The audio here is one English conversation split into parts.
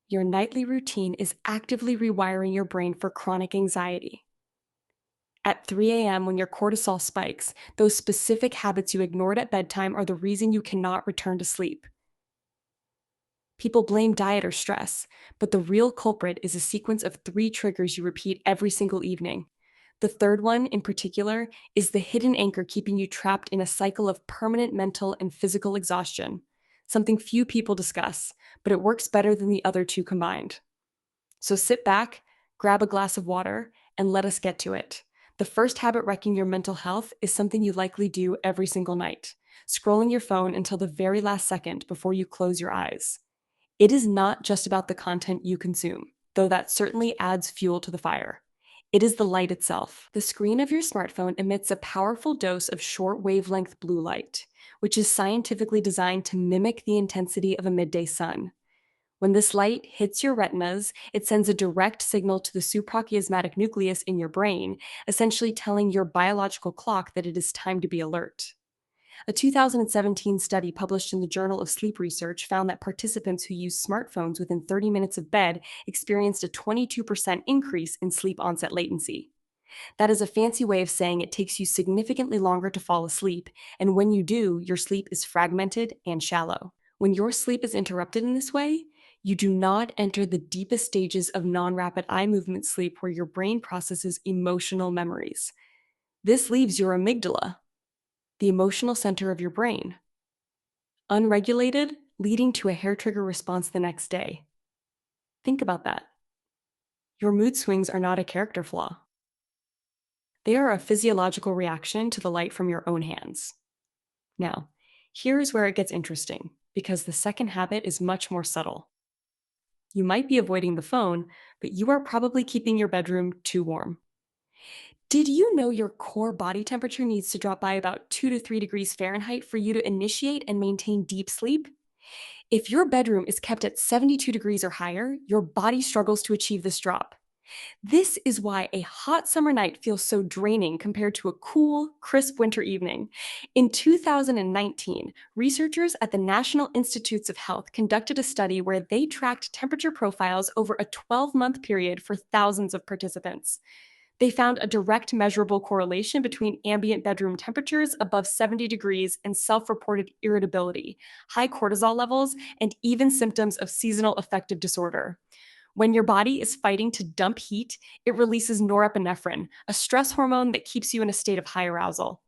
Your nightly routine is actively rewiring your brain for chronic anxiety. At 3 a.m., when your cortisol spikes, those specific habits you ignored at bedtime are the reason you cannot return to sleep. People blame diet or stress, but the real culprit is a sequence of 3 triggers you repeat every single evening. The third one, in particular, is the hidden anchor keeping you trapped in a cycle of permanent mental and physical exhaustion, something few people discuss, but it works better than the other two combined. So sit back, grab a glass of water, and let us get to it. The first habit wrecking your mental health is something you likely do every single night, scrolling your phone until the very last second before you close your eyes. It is not just about the content you consume, though that certainly adds fuel to the fire. It is the light itself. The screen of your smartphone emits a powerful dose of short wavelength blue light, which is scientifically designed to mimic the intensity of a midday sun. When this light hits your retinas, it sends a direct signal to the suprachiasmatic nucleus in your brain, essentially telling your biological clock that it is time to be alert. A 2017 study published in the Journal of Sleep Research found that participants who used smartphones within 30 minutes of bed experienced a 22% increase in sleep onset latency. That is a fancy way of saying it takes you significantly longer to fall asleep, and when you do, your sleep is fragmented and shallow. When your sleep is interrupted in this way, you do not enter the deepest stages of non-rapid eye movement sleep where your brain processes emotional memories. This leaves your amygdala, the emotional center of your brain, unregulated, leading to a hair trigger response the next day. Think about that. Your mood swings are not a character flaw. They are a physiological reaction to the light from your own hands. Now, here's where it gets interesting, because the second habit is much more subtle. You might be avoiding the phone, but you are probably keeping your bedroom too warm. Did you know your core body temperature needs to drop by about 2 to 3 degrees Fahrenheit for you to initiate and maintain deep sleep? If your bedroom is kept at 72 degrees or higher, your body struggles to achieve this drop. This is why a hot summer night feels so draining compared to a cool, crisp winter evening. In 2019, researchers at the National Institutes of Health conducted a study where they tracked temperature profiles over a 12-month period for thousands of participants. They found a direct measurable correlation between ambient bedroom temperatures above 70 degrees and self-reported irritability, high cortisol levels, and even symptoms of seasonal affective disorder. When your body is fighting to dump heat, it releases norepinephrine, a stress hormone that keeps you in a state of high arousal.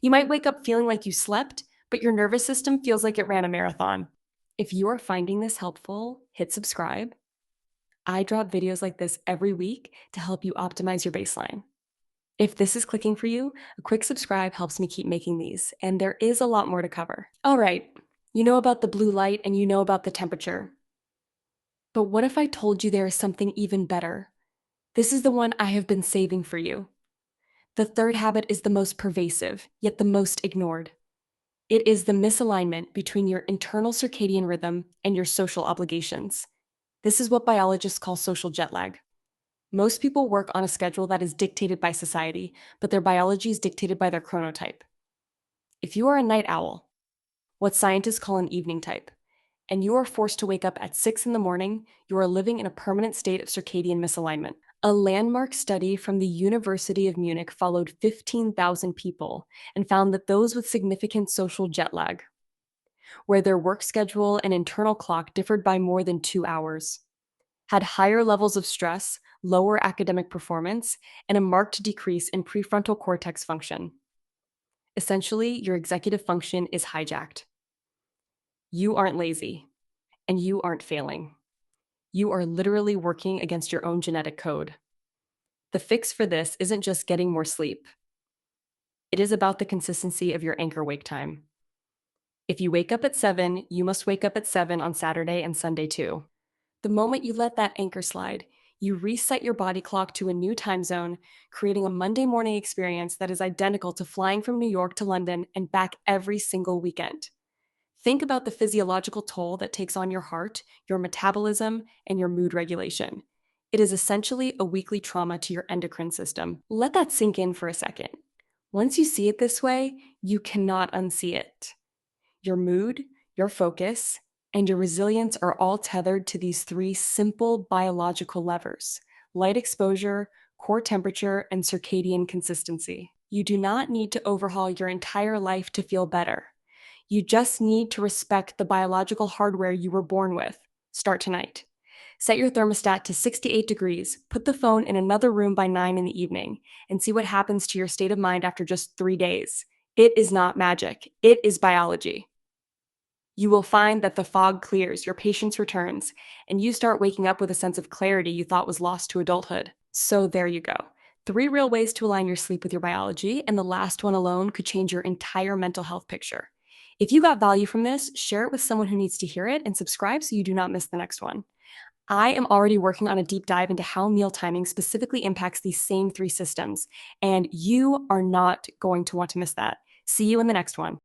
You might wake up feeling like you slept, but your nervous system feels like it ran a marathon. If you are finding this helpful, hit subscribe. I drop videos like this every week to help you optimize your baseline. If this is clicking for you, a quick subscribe helps me keep making these, and there is a lot more to cover. All right, you know about the blue light and you know about the temperature. But what if I told you there is something even better? This is the one I have been saving for you. The third habit is the most pervasive, yet the most ignored. It is the misalignment between your internal circadian rhythm and your social obligations. This is what biologists call social jet lag. Most people work on a schedule that is dictated by society, but their biology is dictated by their chronotype. If you are a night owl, what scientists call an evening type, and you are forced to wake up at 6 in the morning, you are living in a permanent state of circadian misalignment. A landmark study from the University of Munich followed 15,000 people and found that those with significant social jet lag, where their work schedule and internal clock differed by more than 2 hours, had higher levels of stress, lower academic performance, and a marked decrease in prefrontal cortex function. Essentially, your executive function is hijacked. You aren't lazy, and you aren't failing. You are literally working against your own genetic code. The fix for this isn't just getting more sleep. It is about the consistency of your anchor wake time. If you wake up at 7, you must wake up at 7 on Saturday and Sunday too. The moment you let that anchor slide, you reset your body clock to a new time zone, creating a Monday morning experience that is identical to flying from New York to London and back every single weekend. Think about the physiological toll that takes on your heart, your metabolism, and your mood regulation. It is essentially a weekly trauma to your endocrine system. Let that sink in for a second. Once you see it this way, you cannot unsee it. Your mood, your focus, and your resilience are all tethered to these three simple biological levers: light exposure, core temperature, and circadian consistency. You do not need to overhaul your entire life to feel better. You just need to respect the biological hardware you were born with. Start tonight. Set your thermostat to 68 degrees, put the phone in another room by 9 in the evening, and see what happens to your state of mind after just 3 days. It is not magic, it is biology. You will find that the fog clears, your patience returns, and you start waking up with a sense of clarity you thought was lost to adulthood. So there you go. 3 real ways to align your sleep with your biology, and the last one alone could change your entire mental health picture. If you got value from this, share it with someone who needs to hear it and subscribe so you do not miss the next one. I am already working on a deep dive into how meal timing specifically impacts these same 3 systems, and you are not going to want to miss that. See you in the next one.